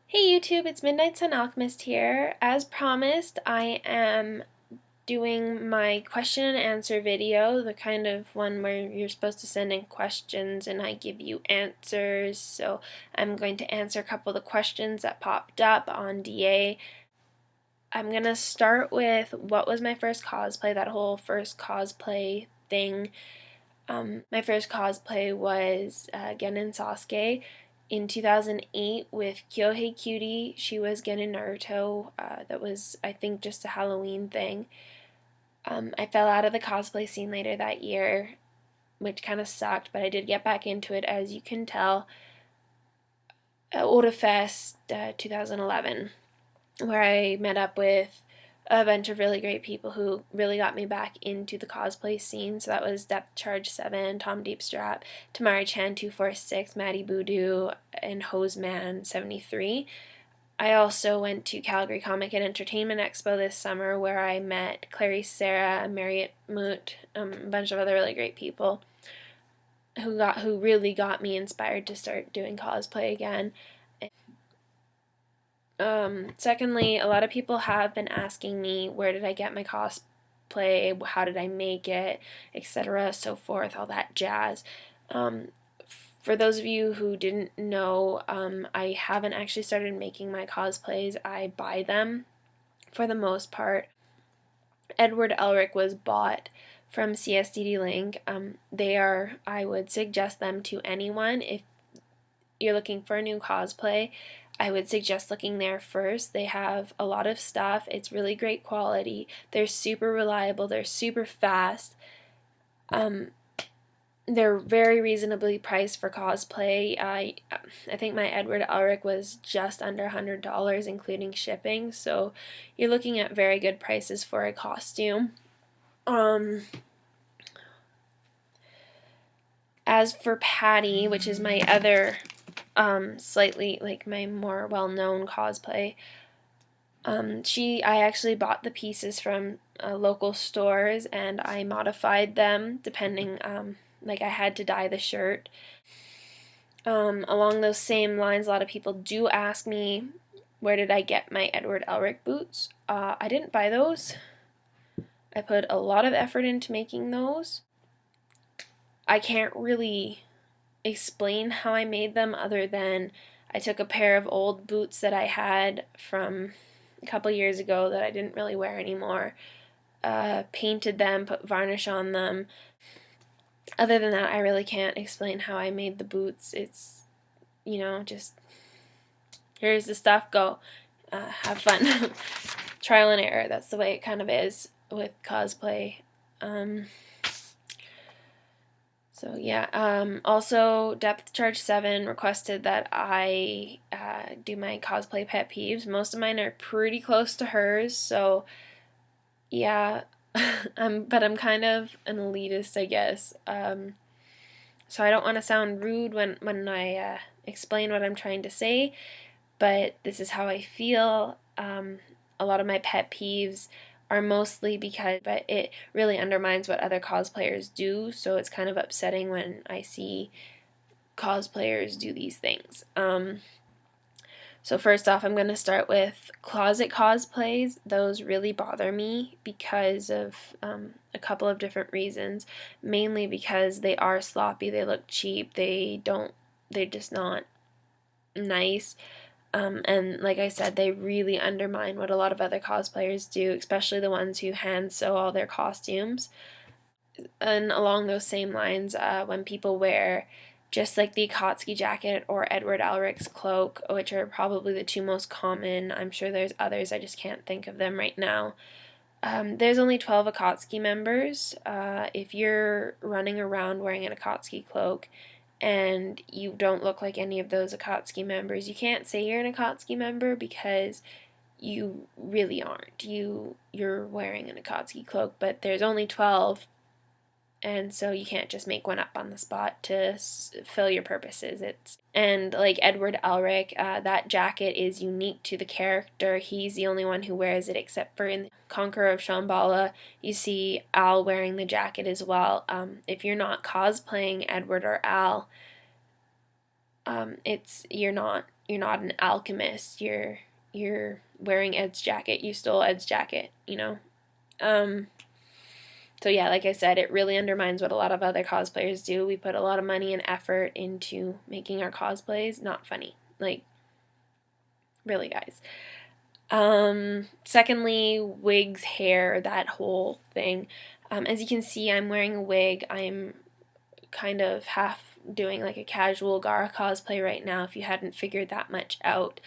Hey YouTube, it's Midnight Sun Alchemist here. As promised, I am doing my question and answer video, the kind of one where you're supposed to send in questions and I give you answers. So I'm going to answer a couple of the questions that popped up on DA. I'm going to start with what was my first cosplay, that whole first cosplay thing. My first cosplay was Genin Sasuke in 2008 with Kyohei Cutie. She was Genin Naruto. That was, I think, just a Halloween thing. I fell out of the cosplay scene later that year, which kind of sucked, but I did get back into it, as you can tell, at Oda Fest 2011, where I met up with a bunch of really great people who really got me back into the cosplay scene. So that was Depth Charge 7, Tom Deepstrap, Tamari Chan 246, Maddie Boodoo, and Hoseman 73. I also went to Calgary Comic and Entertainment Expo this summer, where I met Clarice Sarah, Marriott Moot, a bunch of other really great people who really got me inspired to start doing cosplay again. Secondly, a lot of people have been asking me, where did I get my cosplay, how did I make it, etc., so forth, all that jazz. For those of you who didn't know, I haven't actually started making my cosplays. I buy them for the most part. Edward Elric was bought from csddlink. I would suggest them to anyone. If you're looking for a new cosplay, I would suggest looking there first. They have a lot of stuff. It's really great quality. They're super reliable. They're super fast. They're very reasonably priced for cosplay. I think my Edward Elric was just under $100, including shipping. So you're looking at very good prices for a costume. As for Patty, which is my other slightly like my more well-known cosplay, I actually bought the pieces from local stores and I modified them depending, like I had to dye the shirt. Along those same lines, a lot of people do ask me, where did I get my Edward Elric boots? I didn't buy those. I put a lot of effort into making those. I can't really explain how I made them other than I took a pair of old boots that I had from a couple years ago that I didn't really wear anymore, painted them, put varnish on them. Other than that, I really can't explain how I made the boots. It's, just here's the stuff, go, have fun. Trial and error, that's the way it kind of is with cosplay. So yeah, also Depth Charge 7 requested that I do my cosplay pet peeves. Most of mine are pretty close to hers, so yeah, but I'm kind of an elitist, I guess. So I don't want to sound rude when I explain what I'm trying to say, but this is how I feel. A lot of my pet peeves are mostly but it really undermines what other cosplayers do, so it's kind of upsetting when I see cosplayers do these things. So first off, I'm going to start with closet cosplays. Those really bother me because of a couple of different reasons. Mainly because they are sloppy, they look cheap, they're just not nice. And like I said, they really undermine what a lot of other cosplayers do, especially the ones who hand sew all their costumes. And along those same lines, when people wear just like the Akatsuki jacket or Edward Elric's cloak, which are probably the two most common. I'm sure there's others, I just can't think of them right now. There's only 12 Akatsuki members. If you're running around wearing an Akatsuki cloak and you don't look like any of those Akatsuki members, you can't say you're an Akatsuki member because you really aren't. You're wearing an Akatsuki cloak, but there's only 12, and so you can't just make one up on the spot to fill your purposes. And like Edward Elric, that jacket is unique to the character. He's the only one who wears it, except for in Conqueror of Shambhala, you see Al wearing the jacket as well. If you're not cosplaying Edward or Al, you're not an alchemist. You're wearing Ed's jacket. You stole Ed's jacket, you know? So yeah, like I said, it really undermines what a lot of other cosplayers do. We put a lot of money and effort into making our cosplays not funny. Like, really, guys. Secondly, wigs, hair, that whole thing. As you can see, I'm wearing a wig. I'm kind of half doing like a casual Gara cosplay right now, if you hadn't figured that much out.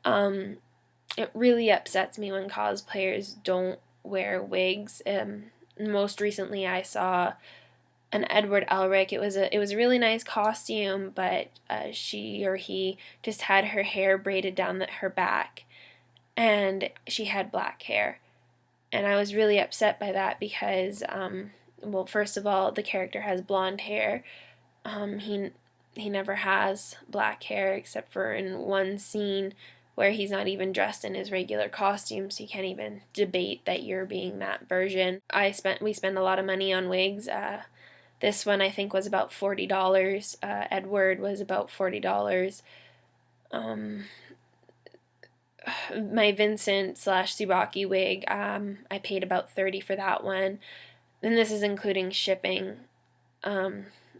It really upsets me when cosplayers don't wear wigs. Most recently I saw an Edward Elric. It was a really nice costume, but she or he just had her hair braided down her back, and she had black hair. And I was really upset by that because, well, first of all, the character has blonde hair. He never has black hair except for in one scene where he's not even dressed in his regular costume, so you can't even debate that you're being that version. We spend a lot of money on wigs. This one I think was about $40. Edward was about $40. My Vincent / Tsubaki wig, I paid about $30 for that one. And this is including shipping,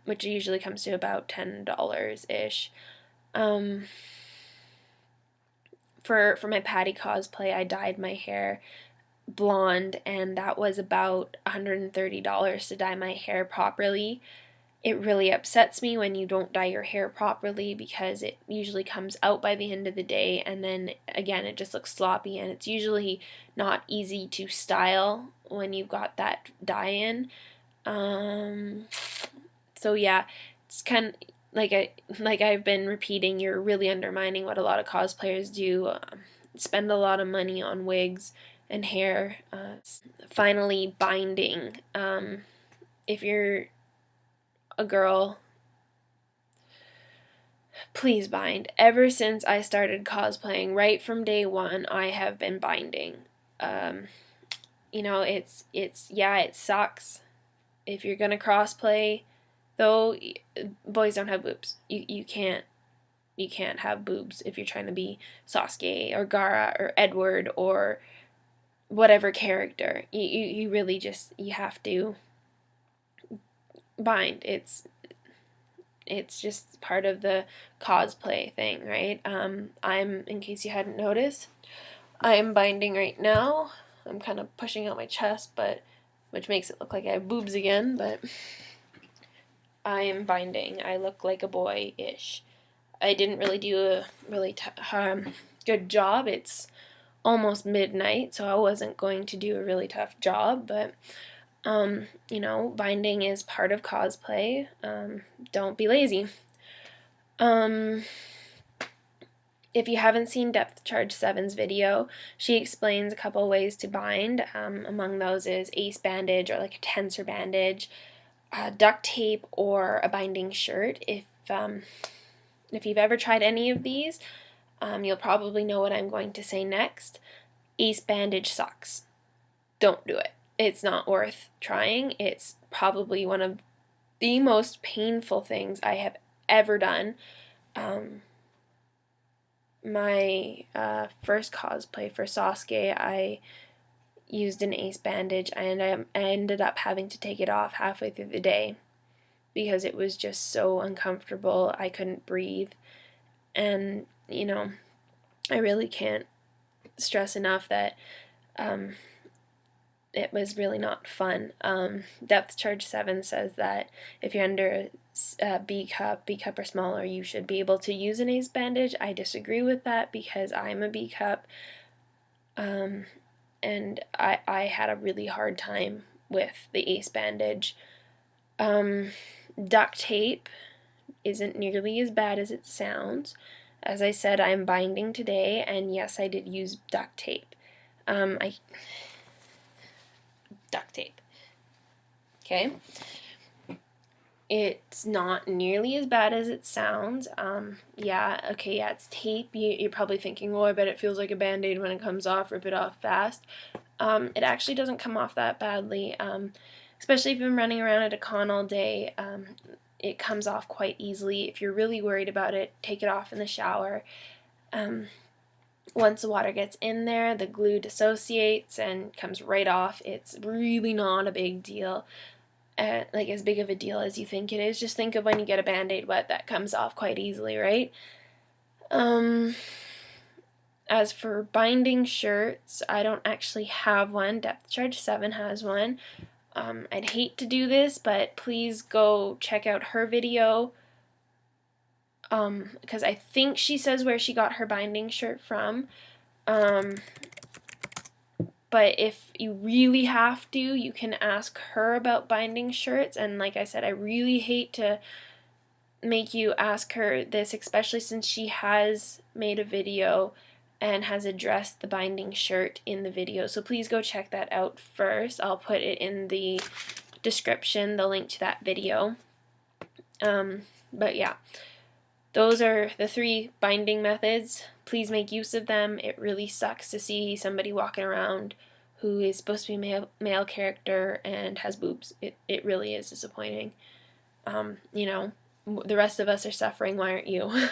which usually comes to about $10-ish. For my Patty cosplay, I dyed my hair blonde, and that was about $130 to dye my hair properly. It really upsets me when you don't dye your hair properly because it usually comes out by the end of the day, and then again it just looks sloppy, and it's usually not easy to style when you've got that dye in. So yeah, it's kind of like I've been repeating, you're really undermining what a lot of cosplayers do. Spend a lot of money on wigs and hair. Finally, binding. If you're a girl, please bind. Ever since I started cosplaying, right from day one, I have been binding. You know, it sucks. If you're gonna crossplay, though, boys don't have boobs. You can't have boobs if you're trying to be Sasuke or Gara or Edward or whatever character. You really just, you have to bind. It's just part of the cosplay thing, right? In case you hadn't noticed, I'm binding right now. I'm kind of pushing out my chest, which makes it look like I have boobs again, but I am binding. I look like a boy-ish. I didn't really do a really good job. It's almost midnight, so I wasn't going to do a really tough job, but you know, binding is part of cosplay. Don't be lazy. If you haven't seen Depth Charge 7's video, she explains a couple ways to bind. Among those is ace bandage or like a tensor bandage, duct tape, or a binding shirt. If you've ever tried any of these, you'll probably know what I'm going to say next. Ace bandage sucks. Don't do it. It's not worth trying. It's probably one of the most painful things I have ever done. My first cosplay for Sasuke, I used an ace bandage, and I ended up having to take it off halfway through the day because it was just so uncomfortable. I couldn't breathe, and you know, I really can't stress enough that it was really not fun. Depth Charge 7 says that if you're under B cup or smaller, you should be able to use an ace bandage. I disagree with that because I'm a B cup, and I had a really hard time with the ace bandage. Duct tape isn't nearly as bad as it sounds. As I said, I'm binding today, and yes, I did use duct tape. Duct tape. Okay? It's not nearly as bad as it sounds. It's tape. You're probably thinking, well, I bet it feels like a Band-Aid when it comes off, rip it off fast. It actually doesn't come off that badly, especially if you've been running around at a con all day. it comes off quite easily. If you're really worried about it, take it off in the shower. Once the water gets in there, the glue dissociates and comes right off. It's really not a big deal, like as big of a deal as you think it is. Just think of when you get a Band-Aid wet, that comes off quite easily, right? As for binding shirts, I don't actually have one. Depth Charge 7 has one. I'd hate to do this, but please go check out her video, because I think she says where she got her binding shirt from. But if you really have to, you can ask her about binding shirts. And like I said, I really hate to make you ask her this, especially since she has made a video and has addressed the binding shirt in the video. So please go check that out first. I'll put it in the description, the link to that video. But yeah, those are the 3 binding methods. Please make use of them. It really sucks to see somebody walking around who is supposed to be male character and has boobs. It really is disappointing. You know, the rest of us are suffering, why aren't you?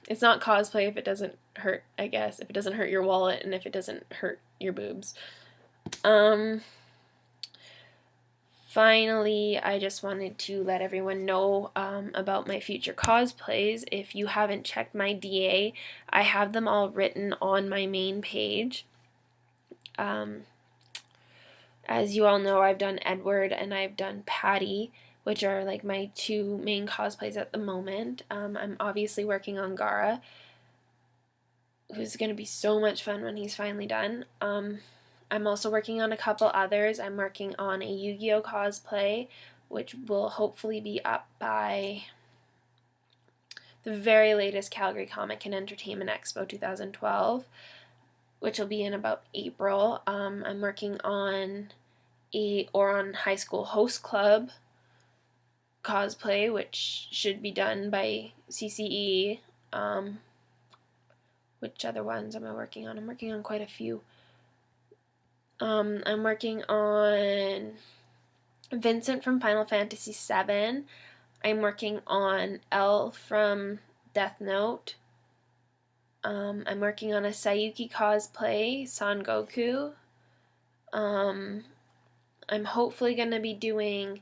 It's not cosplay if it doesn't hurt, I guess, if it doesn't hurt your wallet and if it doesn't hurt your boobs. Finally, I just wanted to let everyone know about my future cosplays. If you haven't checked my DA, I have them all written on my main page. As you all know, I've done Edward and I've done Patty, which are like my 2 main cosplays at the moment. I'm obviously working on Gara, who's going to be so much fun when he's finally done. I'm also working on a couple others. I'm working on a Yu-Gi-Oh cosplay, which will hopefully be up by the very latest Calgary Comic and Entertainment Expo 2012, which will be in about April. I'm working on on High School Host Club cosplay, which should be done by CCE. Which other ones am I working on? I'm working on quite a few. I'm working on Vincent from Final Fantasy VII. I'm working on Elle from Death Note. I'm working on a Sayuki cosplay, Son Goku. I'm hopefully going to be doing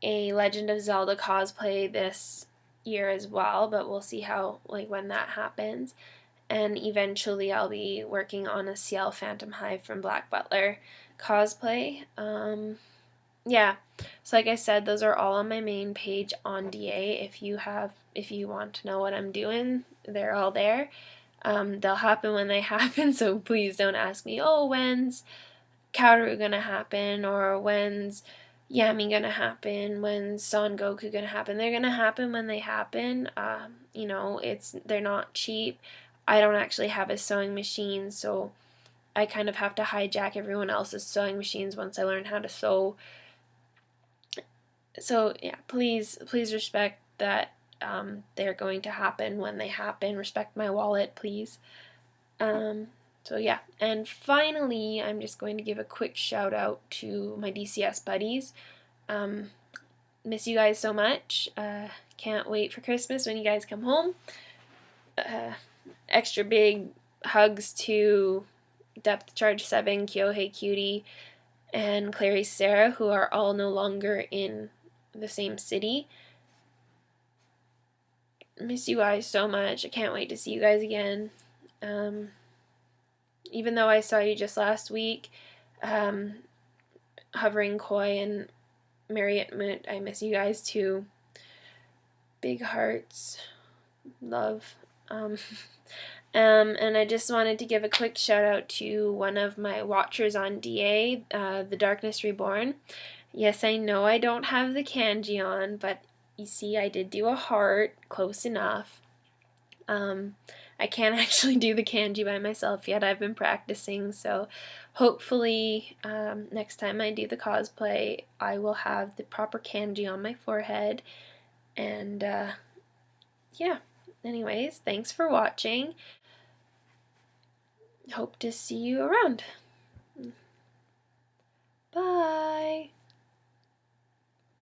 a Legend of Zelda cosplay this year as well, but we'll see how, like, when that happens. And eventually I'll be working on a Ciel Phantom Hive from Black Butler cosplay. Yeah, so like I said, those are all on my main page on DA. If you want to know what I'm doing, they're all there. They'll happen when they happen, so please don't ask me, oh, when's Kaoru gonna happen, or when's Yami gonna happen, when's Son Goku gonna happen. They're gonna happen when they happen. You know, they're not cheap. I don't actually have a sewing machine, so I kind of have to hijack everyone else's sewing machines once I learn how to sew. So yeah, please respect that they're going to happen when they happen. Respect my wallet, please. So yeah, and finally, I'm just going to give a quick shout out to my DCS buddies. Miss you guys so much. Can't wait for Christmas when you guys come home. Extra big hugs to Depth Charge 7, Kyohei Cutie, and Clary Sarah, who are all no longer in the same city. Miss you guys so much. I can't wait to see you guys again. Even though I saw you just last week, Hovering Koi and Marriott Moot, I miss you guys too. Big hearts. Love. And I just wanted to give a quick shout out to one of my watchers on DA, The Darkness Reborn. Yes, I know I don't have the kanji on, but you see I did do a heart, close enough. I can't actually do the kanji by myself yet. I've been practicing, so hopefully next time I do the cosplay, I will have the proper kanji on my forehead. And yeah, anyways, thanks for watching. Hope to see you around. Bye!